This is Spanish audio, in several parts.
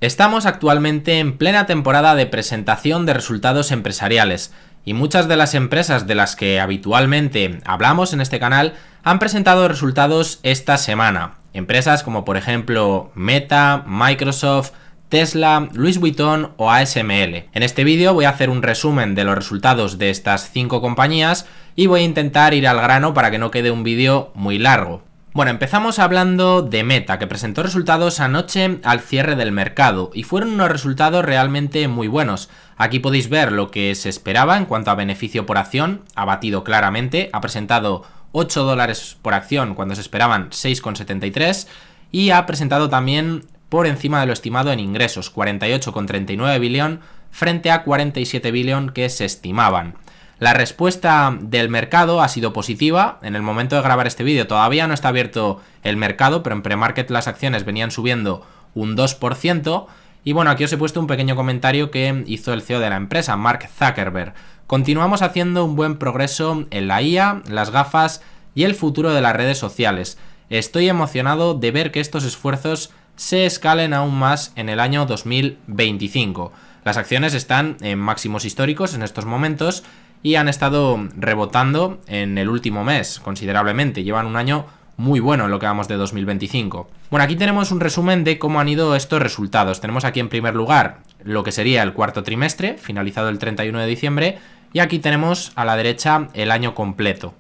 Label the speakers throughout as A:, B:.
A: Estamos actualmente en plena temporada de presentación de resultados empresariales y muchas de las empresas de las que habitualmente hablamos en este canal han presentado resultados esta semana. Empresas como por ejemplo Meta, Microsoft, Tesla, Louis Vuitton o ASML. En este vídeo voy a hacer un resumen de los resultados de estas 5 compañías y voy a intentar ir al grano para que no quede un vídeo muy largo. Bueno, empezamos hablando de Meta, que presentó resultados anoche al cierre del mercado y fueron unos resultados realmente muy buenos. Aquí podéis ver lo que se esperaba en cuanto a beneficio por acción, ha batido claramente, ha presentado $8 por acción cuando se esperaban 6,73 y ha presentado también por encima de lo estimado en ingresos, 48,39 billón frente a 47 billón que se estimaban. La respuesta del mercado ha sido positiva. En el momento de grabar este vídeo todavía no está abierto el mercado, pero en pre-market las acciones venían subiendo un 2%. Y bueno, aquí os he puesto un pequeño comentario que hizo el CEO de la empresa, Mark Zuckerberg. Continuamos haciendo un buen progreso en la IA, las gafas y el futuro de las redes sociales. Estoy emocionado de ver que estos esfuerzos se escalen aún más en el año 2025. Las acciones están en máximos históricos en estos momentos y han estado rebotando en el último mes considerablemente. Llevan un año muy bueno en lo que vamos de 2025. Bueno, aquí tenemos un resumen de cómo han ido estos resultados. Tenemos aquí en primer lugar lo que sería el cuarto trimestre, finalizado el 31 de diciembre, y aquí tenemos a la derecha el año completo.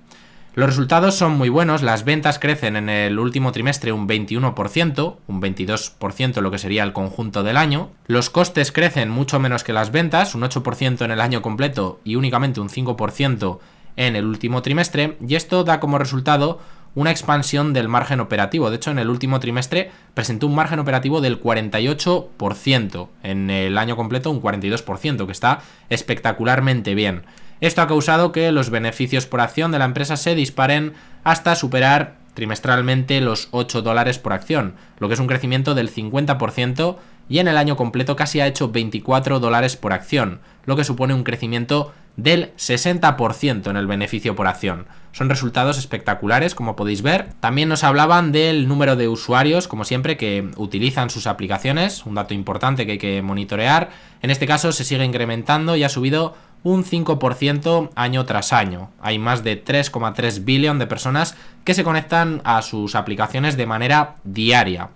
A: Los resultados son muy buenos, las ventas crecen en el último trimestre un 21%, un 22% lo que sería el conjunto del año. Los costes crecen mucho menos que las ventas, un 8% en el año completo y únicamente un 5% en el último trimestre, y esto da como resultado una expansión del margen operativo. De hecho, en el último trimestre presentó un margen operativo del 48%, en el año completo un 42%, que está espectacularmente bien. Esto ha causado que los beneficios por acción de la empresa se disparen hasta superar trimestralmente los $8 por acción, lo que es un crecimiento del 50%, y en el año completo casi ha hecho $24 por acción, lo que supone un crecimiento del 60% en el beneficio por acción. Son resultados espectaculares, como podéis ver. También nos hablaban del número de usuarios, como siempre, que utilizan sus aplicaciones, un dato importante que hay que monitorear. En este caso se sigue incrementando y ha subido un 5% año tras año. Hay más de 3,3 billón de personas que se conectan a sus aplicaciones de manera diaria.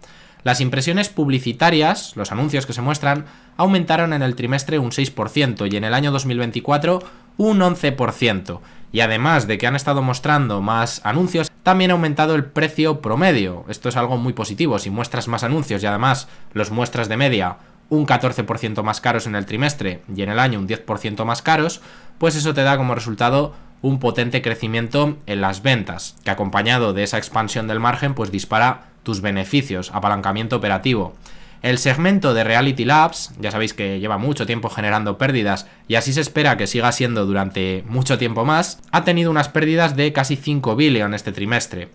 A: Las impresiones publicitarias, los anuncios que se muestran, aumentaron en el trimestre un 6% y en el año 2024 un 11%. Y además de que han estado mostrando más anuncios, también ha aumentado el precio promedio. Esto es algo muy positivo. Si muestras más anuncios y además los muestras de media un 14% más caros en el trimestre y en el año un 10% más caros, pues eso te da como resultado un potente crecimiento en las ventas, que acompañado de esa expansión del margen pues dispara tus beneficios, apalancamiento operativo. El segmento de Reality Labs, ya sabéis que lleva mucho tiempo generando pérdidas y así se espera que siga siendo durante mucho tiempo más, ha tenido unas pérdidas de casi 5 billion este trimestre.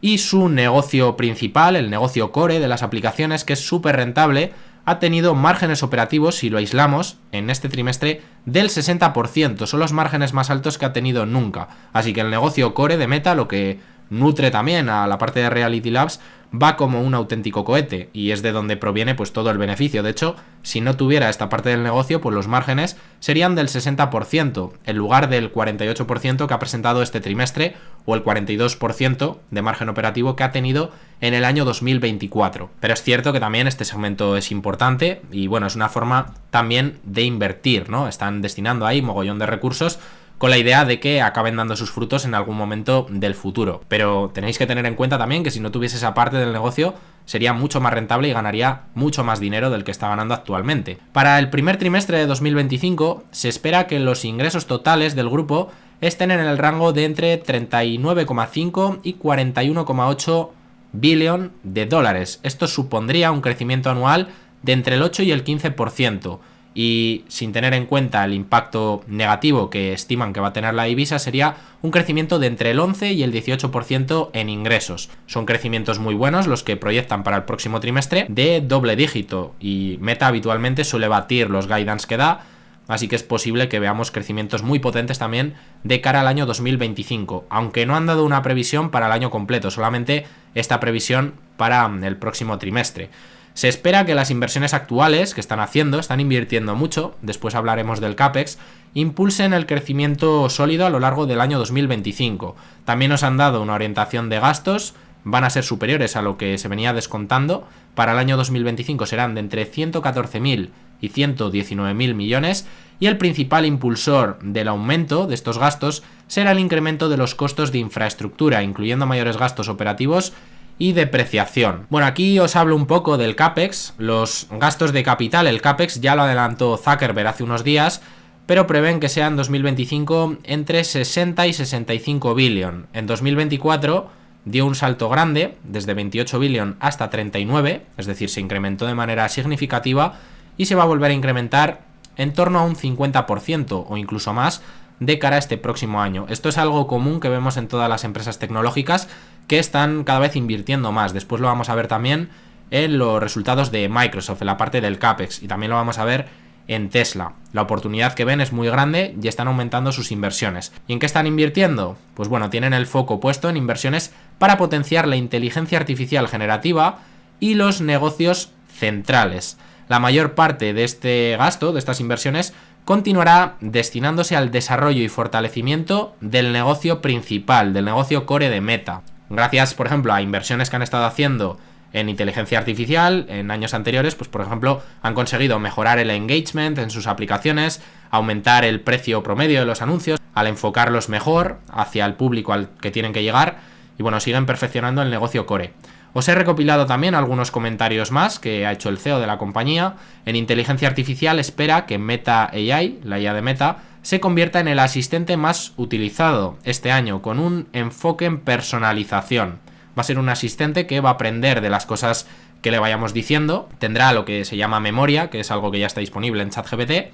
A: Y su negocio principal, el negocio core de las aplicaciones, que es súper rentable, ha tenido márgenes operativos, si lo aislamos, en este trimestre del 60%. Son los márgenes más altos que ha tenido nunca. Así que el negocio core de Meta, lo que nutre también a la parte de Reality Labs, va como un auténtico cohete y es de donde proviene pues todo el beneficio. De hecho, si no tuviera esta parte del negocio, pues los márgenes serían del 60% en lugar del 48% que ha presentado este trimestre o el 42% de margen operativo que ha tenido en el año 2024. Pero es cierto que también este segmento es importante y bueno, es una forma también de invertir, ¿no? Están destinando ahí mogollón de recursos con la idea de que acaben dando sus frutos en algún momento del futuro. Pero tenéis que tener en cuenta también que si no tuviese esa parte del negocio, sería mucho más rentable y ganaría mucho más dinero del que está ganando actualmente. Para el primer trimestre de 2025, se espera que los ingresos totales del grupo estén en el rango de entre 39,5 y 41,8 billón de dólares. Esto supondría un crecimiento anual de entre el 8 y el 15%. Y sin tener en cuenta el impacto negativo que estiman que va a tener la divisa, sería un crecimiento de entre el 11 y el 18% en ingresos. Son crecimientos muy buenos los que proyectan para el próximo trimestre de doble dígito y Meta habitualmente suele batir los guidance que da, así que es posible que veamos crecimientos muy potentes también de cara al año 2025, aunque no han dado una previsión para el año completo, solamente esta previsión para el próximo trimestre. Se espera que las inversiones actuales que están invirtiendo mucho, después hablaremos del CAPEX, impulsen el crecimiento sólido a lo largo del año 2025. También nos han dado una orientación de gastos, van a ser superiores a lo que se venía descontando. Para el año 2025 serán de entre 114.000 y 119.000 millones, y el principal impulsor del aumento de estos gastos será el incremento de los costos de infraestructura, incluyendo mayores gastos operativos y depreciación. Bueno, aquí os hablo un poco del CAPEX, los gastos de capital. El CAPEX ya lo adelantó Zuckerberg hace unos días, pero prevén que sea en 2025 entre 60 y 65 billion. En 2024 dio un salto grande, desde 28 billion hasta 39, es decir, se incrementó de manera significativa y se va a volver a incrementar en torno a un 50% o incluso más de cara a este próximo año. Esto es algo común que vemos en todas las empresas tecnológicas que están cada vez invirtiendo más. Después lo vamos a ver también en los resultados de Microsoft, en la parte del CAPEX, y también lo vamos a ver en Tesla. La oportunidad que ven es muy grande y están aumentando sus inversiones. ¿Y en qué están invirtiendo? Pues bueno, tienen el foco puesto en inversiones para potenciar la inteligencia artificial generativa y los negocios centrales. La mayor parte de este gasto, de estas inversiones, continuará destinándose al desarrollo y fortalecimiento del negocio principal, del negocio core de Meta. Gracias, por ejemplo, a inversiones que han estado haciendo en inteligencia artificial en años anteriores, pues por ejemplo han conseguido mejorar el engagement en sus aplicaciones, aumentar el precio promedio de los anuncios, al enfocarlos mejor hacia el público al que tienen que llegar, y bueno, siguen perfeccionando el negocio core. Os he recopilado también algunos comentarios más que ha hecho el CEO de la compañía. En inteligencia artificial espera que Meta AI, la IA de Meta, se convierta en el asistente más utilizado este año, con un enfoque en personalización. Va a ser un asistente que va a aprender de las cosas que le vayamos diciendo, tendrá lo que se llama memoria, que es algo que ya está disponible en ChatGPT, e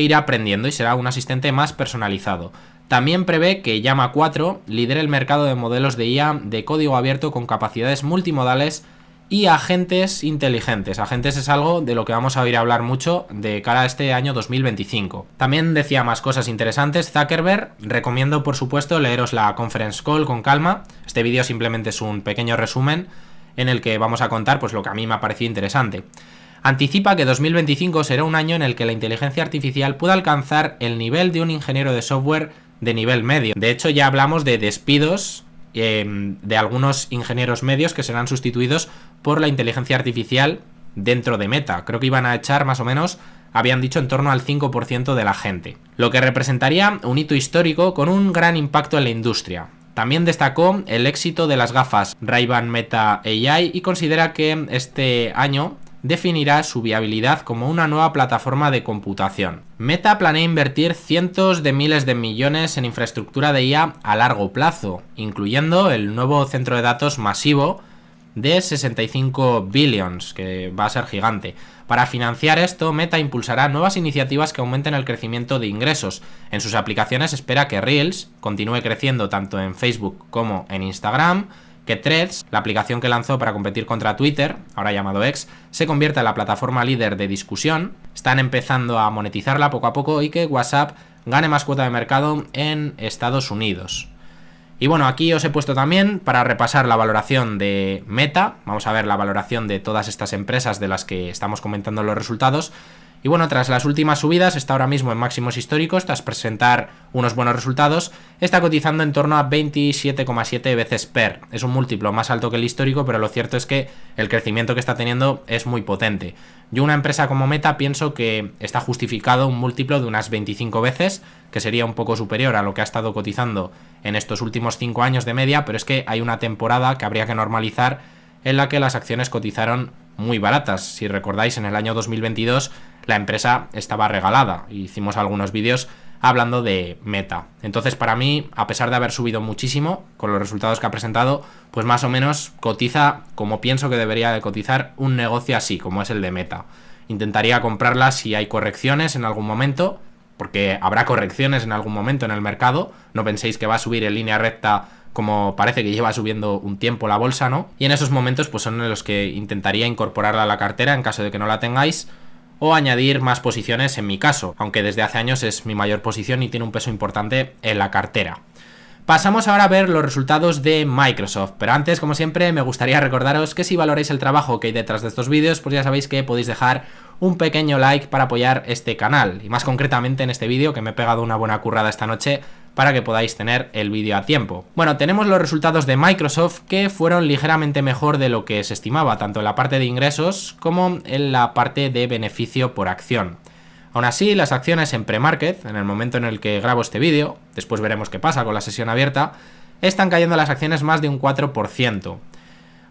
A: irá aprendiendo y será un asistente más personalizado. También prevé que Llama 4 lidere el mercado de modelos de IA de código abierto con capacidades multimodales y agentes inteligentes. Agentes es algo de lo que vamos a oír hablar mucho de cara a este año 2025. También decía más cosas interesantes Zuckerberg. Recomiendo, por supuesto, leeros la conference call con calma. Este vídeo simplemente es un pequeño resumen en el que vamos a contar pues lo que a mí me ha parecido interesante. Anticipa que 2025 será un año en el que la inteligencia artificial pueda alcanzar el nivel de un ingeniero de software de nivel medio. De hecho, ya hablamos de despidos de algunos ingenieros medios que serán sustituidos por la inteligencia artificial dentro de Meta. Creo que iban a echar más o menos, habían dicho, en torno al 5% de la gente, lo que representaría un hito histórico con un gran impacto en la industria. También destacó el éxito de las gafas Ray-Ban Meta AI y considera que este año definirá su viabilidad como una nueva plataforma de computación. Meta planea invertir cientos de miles de millones en infraestructura de IA a largo plazo, incluyendo el nuevo centro de datos masivo de 65 billions, que va a ser gigante. Para financiar esto, Meta impulsará nuevas iniciativas que aumenten el crecimiento de ingresos. En sus aplicaciones espera que Reels continúe creciendo tanto en Facebook como en Instagram, que Threads, la aplicación que lanzó para competir contra Twitter, ahora llamado X, se convierta en la plataforma líder de discusión. Están empezando a monetizarla poco a poco y que WhatsApp gane más cuota de mercado en Estados Unidos. Y bueno, aquí os he puesto también para repasar la valoración de Meta. Vamos a ver la valoración de todas estas empresas de las que estamos comentando los resultados. Y bueno, tras las últimas subidas, está ahora mismo en máximos históricos, tras presentar unos buenos resultados, está cotizando en torno a 27,7 veces PER. Es un múltiplo más alto que el histórico, pero lo cierto es que el crecimiento que está teniendo es muy potente. Yo, una empresa como Meta, pienso que está justificado un múltiplo de unas 25 veces, que sería un poco superior a lo que ha estado cotizando en estos últimos 5 años de media, pero es que hay una temporada que habría que normalizar en la que las acciones cotizaron muy baratas. Si recordáis, en el año 2022 la empresa estaba regalada. Hicimos algunos vídeos hablando de Meta. Entonces, para mí, a pesar de haber subido muchísimo con los resultados que ha presentado, pues más o menos cotiza como pienso que debería de cotizar un negocio así, como es el de Meta. Intentaría comprarla si hay correcciones en algún momento, porque habrá correcciones en algún momento en el mercado. No penséis que va a subir en línea recta como parece que lleva subiendo un tiempo la bolsa, ¿no? Y en esos momentos pues son en los que intentaría incorporarla a la cartera en caso de que no la tengáis, o añadir más posiciones en mi caso, aunque desde hace años es mi mayor posición y tiene un peso importante en la cartera. Pasamos ahora a ver los resultados de Microsoft, pero antes, como siempre, me gustaría recordaros que si valoráis el trabajo que hay detrás de estos vídeos, pues ya sabéis que podéis dejar un pequeño like para apoyar este canal, y más concretamente en este vídeo, que me he pegado una buena currada esta noche para que podáis tener el vídeo a tiempo. Bueno, tenemos los resultados de Microsoft que fueron ligeramente mejor de lo que se estimaba, tanto en la parte de ingresos como en la parte de beneficio por acción. Aún así, las acciones en pre-market, en el momento en el que grabo este vídeo, después veremos qué pasa con la sesión abierta, están cayendo las acciones más de un 4%.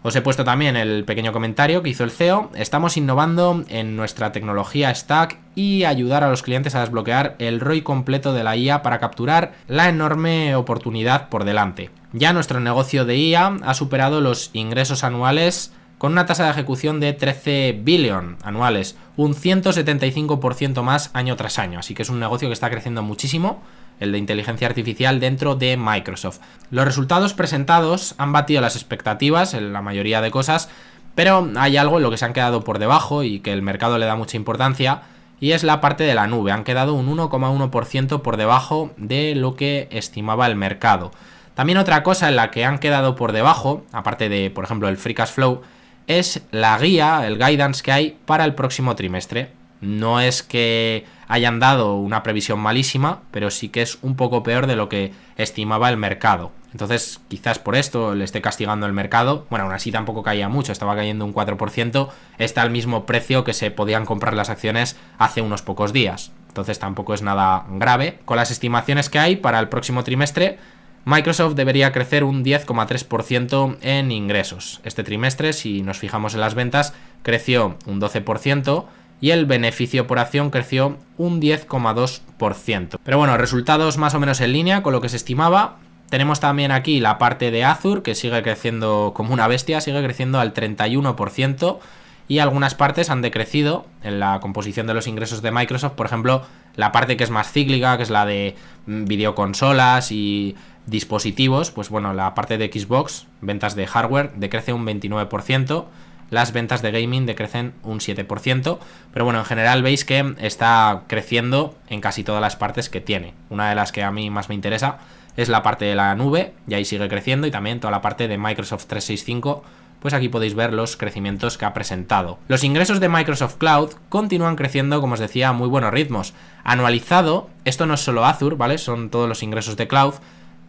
A: Os he puesto también el pequeño comentario que hizo el CEO. Estamos innovando en nuestra tecnología Stack y ayudar a los clientes a desbloquear el ROI completo de la IA para capturar la enorme oportunidad por delante. Ya nuestro negocio de IA ha superado los ingresos anuales con una tasa de ejecución de 13 billion anuales, un 175% más año tras año. Así que es un negocio que está creciendo muchísimo, el de inteligencia artificial dentro de Microsoft. Los resultados presentados han batido las expectativas en la mayoría de cosas, pero hay algo en lo que se han quedado por debajo y que el mercado le da mucha importancia, y es la parte de la nube. Han quedado un 1,1% por debajo de lo que estimaba el mercado. También otra cosa en la que han quedado por debajo, aparte de, por ejemplo, el Free Cash Flow, es la guía, el guidance que hay para el próximo trimestre. No es que hayan dado una previsión malísima, pero sí que es un poco peor de lo que estimaba el mercado. Entonces, quizás por esto le esté castigando el mercado. Bueno, aún así tampoco caía mucho, estaba cayendo un 4%. Está al mismo precio que se podían comprar las acciones hace unos pocos días. Entonces tampoco es nada grave. Con las estimaciones que hay para el próximo trimestre, Microsoft debería crecer un 10,3% en ingresos. Este trimestre, si nos fijamos en las ventas, creció un 12% y el beneficio por acción creció un 10,2%. Pero bueno, resultados más o menos en línea con lo que se estimaba. Tenemos también aquí la parte de Azure, que sigue creciendo como una bestia, sigue creciendo al 31%. Y algunas partes han decrecido en la composición de los ingresos de Microsoft. Por ejemplo, la parte que es más cíclica, que es la de videoconsolas y dispositivos, pues bueno, la parte de Xbox, ventas de hardware, decrece un 29%, las ventas de gaming decrecen un 7%, pero bueno, en general veis que está creciendo en casi todas las partes que tiene. Una de las que a mí más me interesa es la parte de la nube, y ahí sigue creciendo, y también toda la parte de Microsoft 365, pues aquí podéis ver los crecimientos que ha presentado. Los ingresos de Microsoft Cloud continúan creciendo, como os decía, a muy buenos ritmos. Anualizado, esto no es solo Azure, ¿vale? Son todos los ingresos de Cloud.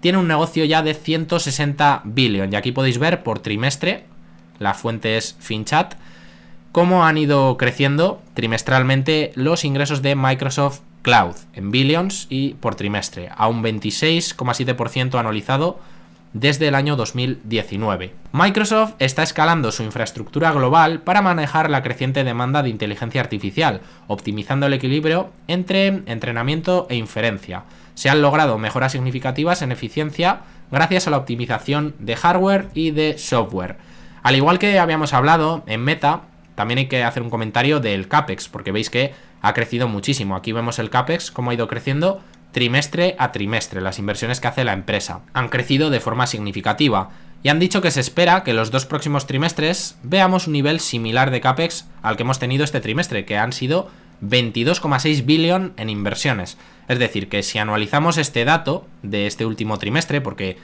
A: Tiene un negocio ya de 160 billion, y aquí podéis ver por trimestre, la fuente es FinChat, cómo han ido creciendo trimestralmente los ingresos de Microsoft Cloud en billions y por trimestre, a un 26,7% anualizado desde el año 2019. Microsoft está escalando su infraestructura global para manejar la creciente demanda de inteligencia artificial, optimizando el equilibrio entre entrenamiento e inferencia. Se han logrado mejoras significativas en eficiencia gracias a la optimización de hardware y de software. Al igual que habíamos hablado en Meta, también hay que hacer un comentario del CAPEX, porque veis que ha crecido muchísimo. Aquí vemos el CAPEX, cómo ha ido creciendo trimestre a trimestre. Las inversiones que hace la empresa han crecido de forma significativa, y han dicho que se espera que los dos próximos trimestres veamos un nivel similar de CAPEX al que hemos tenido este trimestre, que han sido 22,6 billion en inversiones. Es decir, que si anualizamos este dato de este último trimestre, porque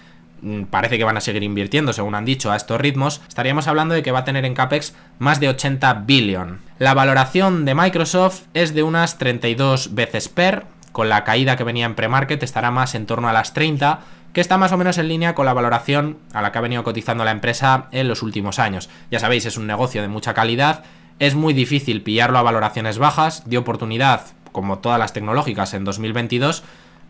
A: parece que van a seguir invirtiendo, según han dicho, a estos ritmos, estaríamos hablando de que va a tener en CAPEX más de 80 billion. La valoración de Microsoft es de unas 32 veces PER, con la caída que venía en pre-market estará más en torno a las 30, que está más o menos en línea con la valoración a la que ha venido cotizando la empresa en los últimos años. Ya sabéis, es un negocio de mucha calidad, es muy difícil pillarlo a valoraciones bajas, dio oportunidad, como todas las tecnológicas, en 2022,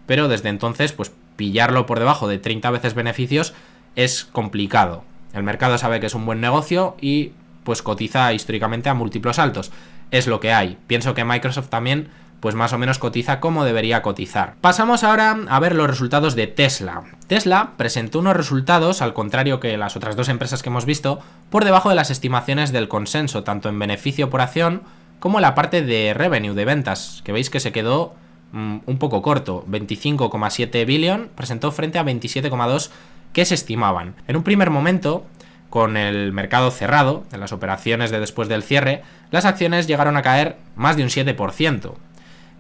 A: pero desde entonces, pues pillarlo por debajo de 30 veces beneficios es complicado. El mercado sabe que es un buen negocio y pues cotiza históricamente a múltiplos altos. Es lo que hay. Pienso que Microsoft también pues más o menos cotiza como debería cotizar. Pasamos ahora a ver los resultados de Tesla. Tesla presentó unos resultados, al contrario que las otras dos empresas que hemos visto, por debajo de las estimaciones del consenso, tanto en beneficio por acción como en la parte de revenue, de ventas, que veis que se quedó un poco corto. 25,7 billion presentó frente a 27,2 que se estimaban. En un primer momento, con el mercado cerrado, en las operaciones de después del cierre, las acciones llegaron a caer más de un 7%.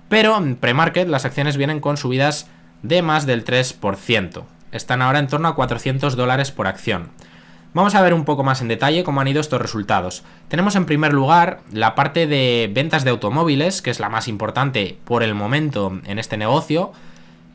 A: Pero en pre-market las acciones vienen con subidas de más del 3%. están ahora en torno a $400 por acción. Vamos a ver un poco más en detalle cómo han ido estos resultados. Tenemos en primer lugar la parte de ventas de automóviles, que es la más importante por el momento en este negocio,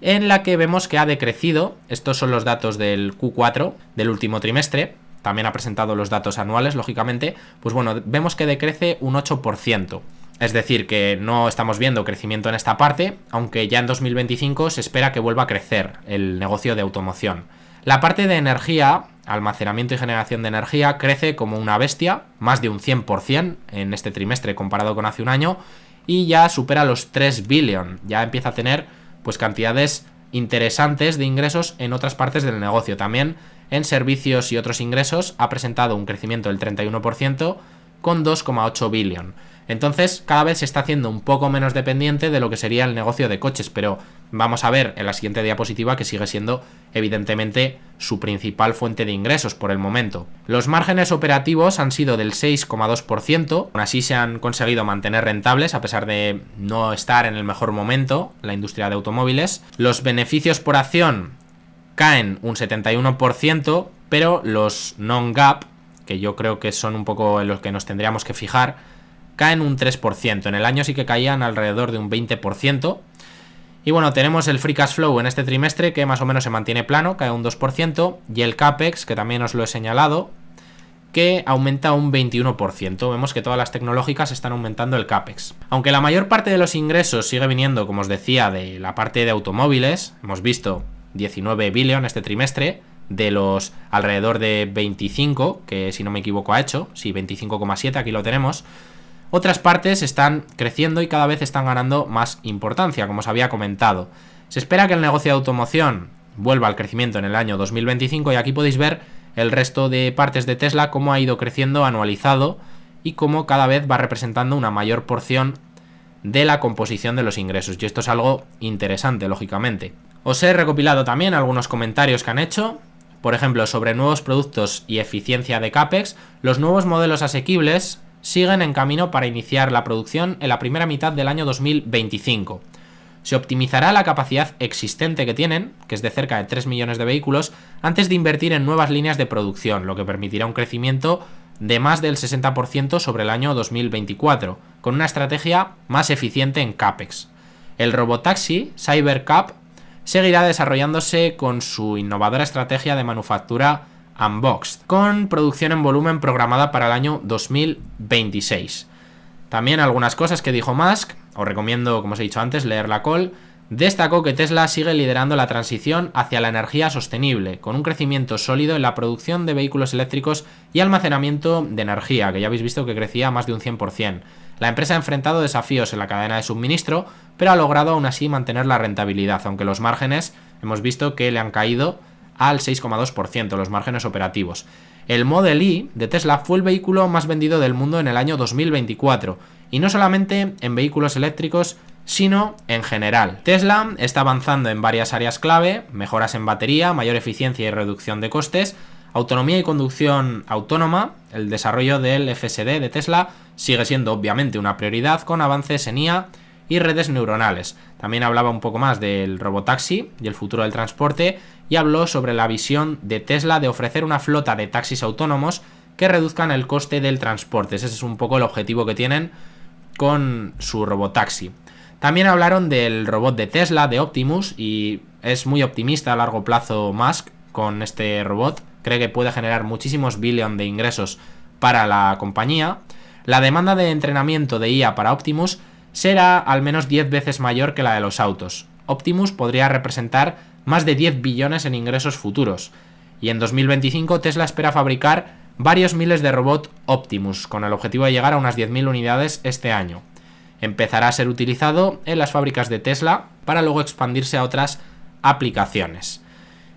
A: en la que vemos que ha decrecido. Estos son los datos del Q4 del último trimestre. También ha presentado los datos anuales, lógicamente. Pues bueno, vemos que decrece un 8%. Es decir, que no estamos viendo crecimiento en esta parte, aunque ya en 2025 se espera que vuelva a crecer el negocio de automoción. La parte de energía, almacenamiento y generación de energía, crece como una bestia, más de un 100% en este trimestre comparado con hace un año, y ya supera los 3 billion. Ya empieza a tener pues cantidades interesantes de ingresos en otras partes del negocio. También en servicios y otros ingresos ha presentado un crecimiento del 31% con 2,8 billion. Entonces cada vez se está haciendo un poco menos dependiente de lo que sería el negocio de coches, pero vamos a ver en la siguiente diapositiva que sigue siendo evidentemente su principal fuente de ingresos por el momento. Los márgenes operativos han sido del 6,2%, aún así se han conseguido mantener rentables a pesar de no estar en el mejor momento la industria de automóviles. Los beneficios por acción caen un 71%, pero los non-GAAP, que yo creo que son un poco en los que nos tendríamos que fijar, caen un 3%. En el año sí que caían alrededor de un 20%. Y bueno, tenemos el Free Cash Flow en este trimestre que más o menos se mantiene plano, cae un 2%. Y el CAPEX, que también os lo he señalado, que aumenta un 21%. Vemos que todas las tecnológicas están aumentando el CAPEX. Aunque la mayor parte de los ingresos sigue viniendo, como os decía, de la parte de automóviles. Hemos visto 19 billion este trimestre, de los alrededor de 25, que si no me equivoco ha hecho. Sí, 25,7, aquí lo tenemos. Otras partes están creciendo y cada vez están ganando más importancia, como os había comentado. Se espera que el negocio de automoción vuelva al crecimiento en el año 2025 y aquí podéis ver el resto de partes de Tesla, cómo ha ido creciendo anualizado y cómo cada vez va representando una mayor porción de la composición de los ingresos. Y esto es algo interesante, lógicamente. Os he recopilado también algunos comentarios que han hecho. Por ejemplo, sobre nuevos productos y eficiencia de CAPEX, los nuevos modelos asequibles siguen en camino para iniciar la producción en la primera mitad del año 2025. Se optimizará la capacidad existente que tienen, que es de cerca de 3 millones de vehículos, antes de invertir en nuevas líneas de producción, lo que permitirá un crecimiento de más del 60% sobre el año 2024, con una estrategia más eficiente en CAPEX. El robotaxi CyberCab seguirá desarrollándose con su innovadora estrategia de manufactura Unboxed, con producción en volumen programada para el año 2026. También algunas cosas que dijo Musk, os recomiendo, como os he dicho antes, leer la call. Destacó que Tesla sigue liderando la transición hacia la energía sostenible, con un crecimiento sólido en la producción de vehículos eléctricos y almacenamiento de energía, que ya habéis visto que crecía más de un 100%. La empresa ha enfrentado desafíos en la cadena de suministro, pero ha logrado aún así mantener la rentabilidad, aunque los márgenes hemos visto que le han caído al 6,2%, los márgenes operativos. El Model E de Tesla fue el vehículo más vendido del mundo en el año 2024, y no solamente en vehículos eléctricos, sino en general. Tesla está avanzando en varias áreas clave: mejoras en batería, mayor eficiencia y reducción de costes, autonomía y conducción autónoma. El desarrollo del FSD de Tesla sigue siendo obviamente una prioridad, con avances en IA y redes neuronales. También hablaba un poco más del robotaxi y el futuro del transporte, y habló sobre la visión de Tesla de ofrecer una flota de taxis autónomos que reduzcan el coste del transporte. Ese es un poco el objetivo que tienen con su robotaxi. También hablaron del robot de Tesla, de Optimus, y es muy optimista a largo plazo Musk con este robot. Cree que puede generar muchísimos billones de ingresos para la compañía. La demanda de entrenamiento de IA para Optimus será al menos 10 veces mayor que la de los autos. Optimus podría representar más de 10 billones en ingresos futuros. Y en 2025 Tesla espera fabricar varios miles de robots Optimus, con el objetivo de llegar a unas 10.000 unidades este año. Empezará a ser utilizado en las fábricas de Tesla para luego expandirse a otras aplicaciones.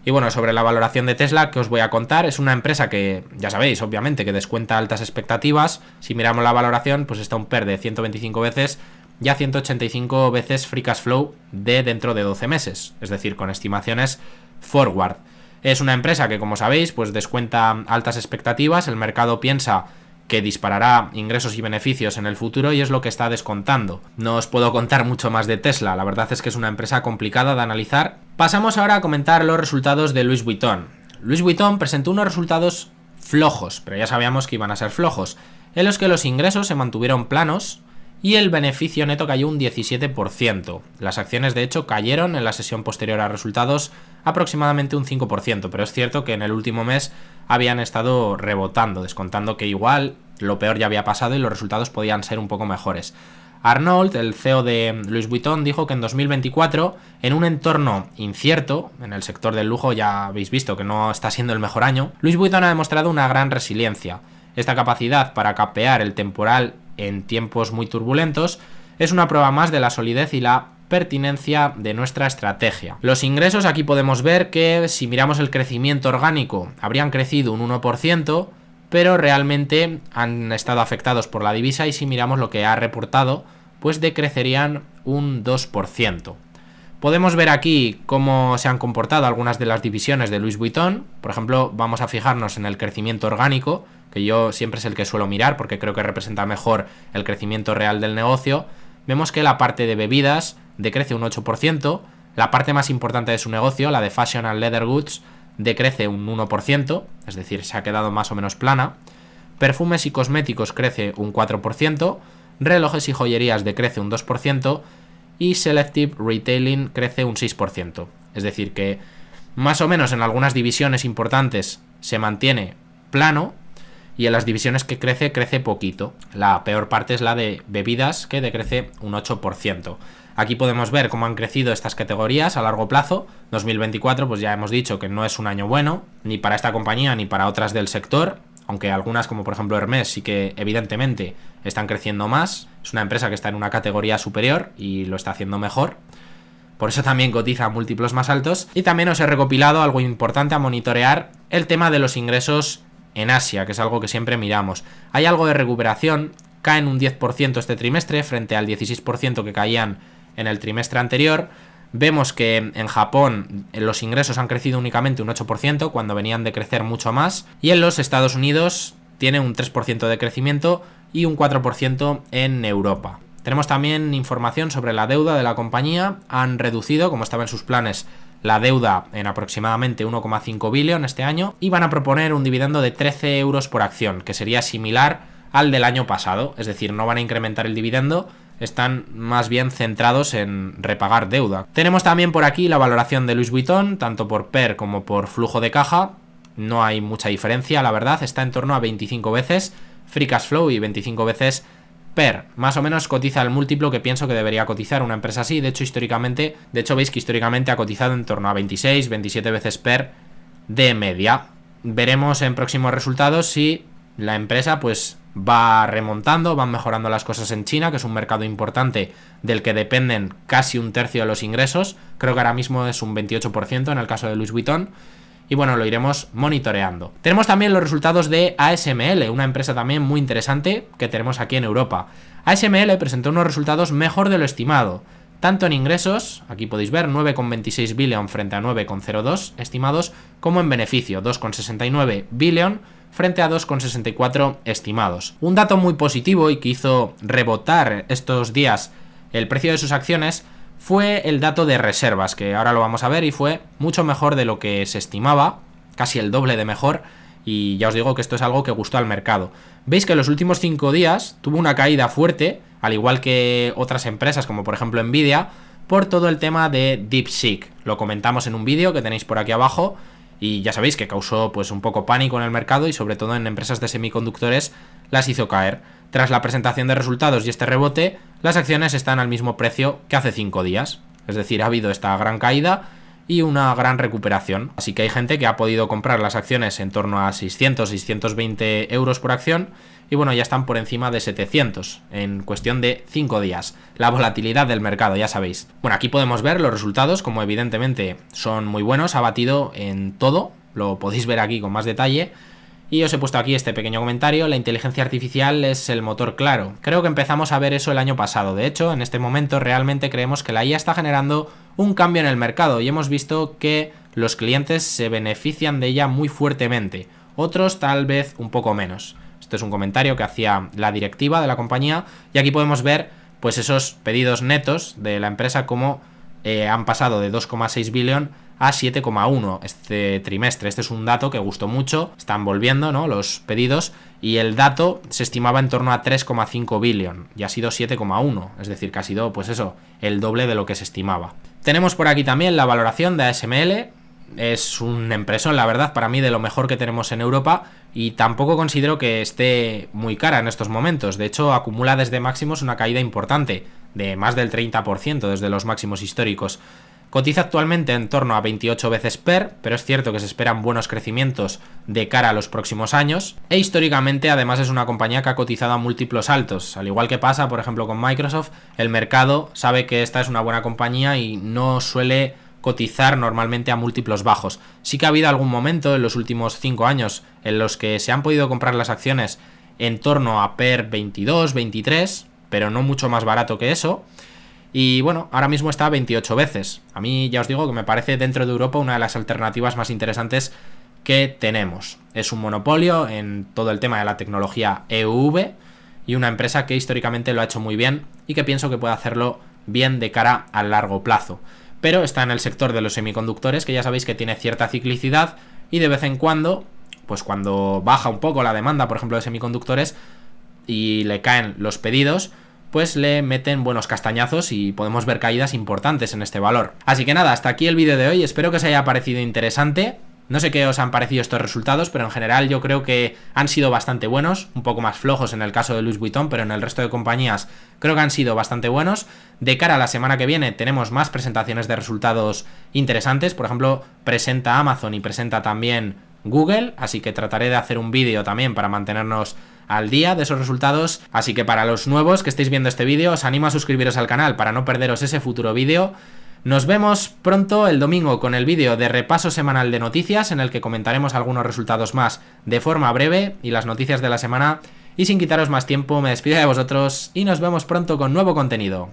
A: Y bueno, sobre la valoración de Tesla, que os voy a contar, es una empresa que, ya sabéis, obviamente, que descuenta altas expectativas. Si miramos la valoración, pues está un PER de 125 veces, ya 185 veces Free Cash Flow de dentro de 12 meses, es decir, con estimaciones forward. Es una empresa que, como sabéis, pues descuenta altas expectativas. El mercado piensa que disparará ingresos y beneficios en el futuro y es lo que está descontando. No os puedo contar mucho más de Tesla, la verdad es que es una empresa complicada de analizar. Pasamos ahora a comentar los resultados de Louis Vuitton. Louis Vuitton presentó unos resultados flojos, pero ya sabíamos que iban a ser flojos, en los que los ingresos se mantuvieron planos y el beneficio neto cayó un 17%. Las acciones de hecho cayeron en la sesión posterior a resultados aproximadamente un 5%, pero es cierto que en el último mes habían estado rebotando, descontando que igual lo peor ya había pasado y los resultados podían ser un poco mejores. Arnault, el CEO de Louis Vuitton, dijo que en 2024, en un entorno incierto, en el sector del lujo ya habéis visto que no está siendo el mejor año, Louis Vuitton ha demostrado una gran resiliencia. Esta capacidad para capear el temporal en tiempos muy turbulentos es una prueba más de la solidez y la pertinencia de nuestra estrategia. Los ingresos, aquí podemos ver que si miramos el crecimiento orgánico habrían crecido un 1%, pero realmente han estado afectados por la divisa y si miramos lo que ha reportado, pues decrecerían un 2%. Podemos ver aquí cómo se han comportado algunas de las divisiones de Louis Vuitton. Por ejemplo, vamos a fijarnos en el crecimiento orgánico, que yo siempre es el que suelo mirar porque creo que representa mejor el crecimiento real del negocio. Vemos que la parte de bebidas decrece un 8%, la parte más importante de su negocio, la de Fashion and Leather Goods, decrece un 1%, es decir, se ha quedado más o menos plana. Perfumes y cosméticos crece un 4%, relojes y joyerías decrece un 2% y Selective Retailing crece un 6%. Es decir, que más o menos en algunas divisiones importantes se mantiene plano y en las divisiones que crece poquito. La peor parte es la de bebidas, que decrece un 8%. Aquí podemos ver cómo han crecido estas categorías a largo plazo. 2024 pues ya hemos dicho que no es un año bueno, ni para esta compañía ni para otras del sector, aunque algunas como por ejemplo Hermès sí que evidentemente están creciendo más. Es una empresa que está en una categoría superior y lo está haciendo mejor. Por eso también cotiza a múltiplos más altos. Y también os he recopilado algo importante a monitorear, el tema de los ingresos en Asia, que es algo que siempre miramos. Hay algo de recuperación, caen un 10% este trimestre frente al 16% que caían en el trimestre anterior. Vemos que en Japón los ingresos han crecido únicamente un 8% cuando venían de crecer mucho más. Y en los Estados Unidos tiene un 3% de crecimiento y un 4% en Europa. Tenemos también información sobre la deuda de la compañía. Han reducido, como estaba en sus planes, la deuda en aproximadamente 1,5 billón este año y van a proponer un dividendo de 13 euros por acción, que sería similar al del año pasado. Es decir, no van a incrementar el dividendo, están más bien centrados en repagar deuda. Tenemos también por aquí la valoración de Louis Vuitton, tanto por PER como por flujo de caja. No hay mucha diferencia, la verdad, está en torno a 25 veces Free Cash Flow y 25 veces PER. Más o menos cotiza el múltiplo que pienso que debería cotizar una empresa así. De hecho veis que históricamente ha cotizado en torno a 26, 27 veces PER de media. Veremos en próximos resultados si la empresa pues va remontando, van mejorando las cosas en China, que es un mercado importante del que dependen casi un tercio de los ingresos. Creo que ahora mismo es un 28% en el caso de Louis Vuitton. Y bueno, lo iremos monitoreando. Tenemos también los resultados de ASML, una empresa también muy interesante que tenemos aquí en Europa. ASML presentó unos resultados mejor de lo estimado, tanto en ingresos, aquí podéis ver 9,26 billón frente a 9,02 estimados, como en beneficio, 2,69 billón frente a 2,64 estimados. Un dato muy positivo y que hizo rebotar estos días el precio de sus acciones fue el dato de reservas, que ahora lo vamos a ver, y fue mucho mejor de lo que se estimaba, casi el doble de mejor, y ya os digo que esto es algo que gustó al mercado. Veis que en los últimos 5 días tuvo una caída fuerte, al igual que otras empresas como por ejemplo Nvidia, por todo el tema de DeepSeek. Lo comentamos en un vídeo que tenéis por aquí abajo, y ya sabéis que causó pues un poco pánico en el mercado y sobre todo en empresas de semiconductores las hizo caer. Tras la presentación de resultados y este rebote, las acciones están al mismo precio que hace 5 días. Es decir, ha habido esta gran caída y una gran recuperación. Así que hay gente que ha podido comprar las acciones en torno a 600, 620 euros por acción y bueno, ya están por encima de 700 en cuestión de 5 días. La volatilidad del mercado, ya sabéis. Bueno, aquí podemos ver los resultados, como evidentemente son muy buenos, ha batido en todo, lo podéis ver aquí con más detalle. Y os he puesto aquí este pequeño comentario: la inteligencia artificial es el motor claro. Creo que empezamos a ver eso el año pasado. De hecho, en este momento realmente creemos que la IA está generando un cambio en el mercado y hemos visto que los clientes se benefician de ella muy fuertemente, otros tal vez un poco menos. Este es un comentario que hacía la directiva de la compañía y aquí podemos ver pues esos pedidos netos de la empresa como han pasado de 2,6 billion a 7,1 este trimestre. Este es un dato que gustó mucho, están volviendo, ¿no?, los pedidos, y el dato se estimaba en torno a 3,5 billion y ha sido 7,1, es decir, que ha sido pues eso, el doble de lo que se estimaba. Tenemos por aquí también la valoración de ASML. Es un empresón, la verdad, para mí de lo mejor que tenemos en Europa, y tampoco considero que esté muy cara en estos momentos. De hecho, acumula desde máximos una caída importante de más del 30% desde los máximos históricos. Cotiza actualmente en torno a 28 veces PER, pero es cierto que se esperan buenos crecimientos de cara a los próximos años, e históricamente además es una compañía que ha cotizado a múltiplos altos. Al igual que pasa, por ejemplo, con Microsoft, el mercado sabe que esta es una buena compañía y no suele cotizar normalmente a múltiplos bajos. Sí que ha habido algún momento en los últimos 5 años en los que se han podido comprar las acciones en torno a PER 22, 23, pero no mucho más barato que eso. Y bueno, ahora mismo está a 28 veces. A mí ya os digo que me parece dentro de Europa una de las alternativas más interesantes que tenemos. Es un monopolio en todo el tema de la tecnología EUV y una empresa que históricamente lo ha hecho muy bien y que pienso que puede hacerlo bien de cara a largo plazo. Pero está en el sector de los semiconductores, que ya sabéis que tiene cierta ciclicidad y de vez en cuando, pues cuando baja un poco la demanda, por ejemplo, de semiconductores y le caen los pedidos, pues le meten buenos castañazos y podemos ver caídas importantes en este valor. Así que nada, hasta aquí el vídeo de hoy, espero que os haya parecido interesante. No sé qué os han parecido estos resultados, pero en general yo creo que han sido bastante buenos, un poco más flojos en el caso de Louis Vuitton, pero en el resto de compañías creo que han sido bastante buenos. De cara a la semana que viene tenemos más presentaciones de resultados interesantes, por ejemplo, presenta Amazon y presenta también Google, así que trataré de hacer un vídeo también para mantenernos al día de esos resultados. Así que para los nuevos que estéis viendo este vídeo, os animo a suscribiros al canal para no perderos ese futuro vídeo. Nos vemos pronto el domingo con el vídeo de repaso semanal de noticias, en el que comentaremos algunos resultados más de forma breve y las noticias de la semana. Y sin quitaros más tiempo, me despido de vosotros y nos vemos pronto con nuevo contenido.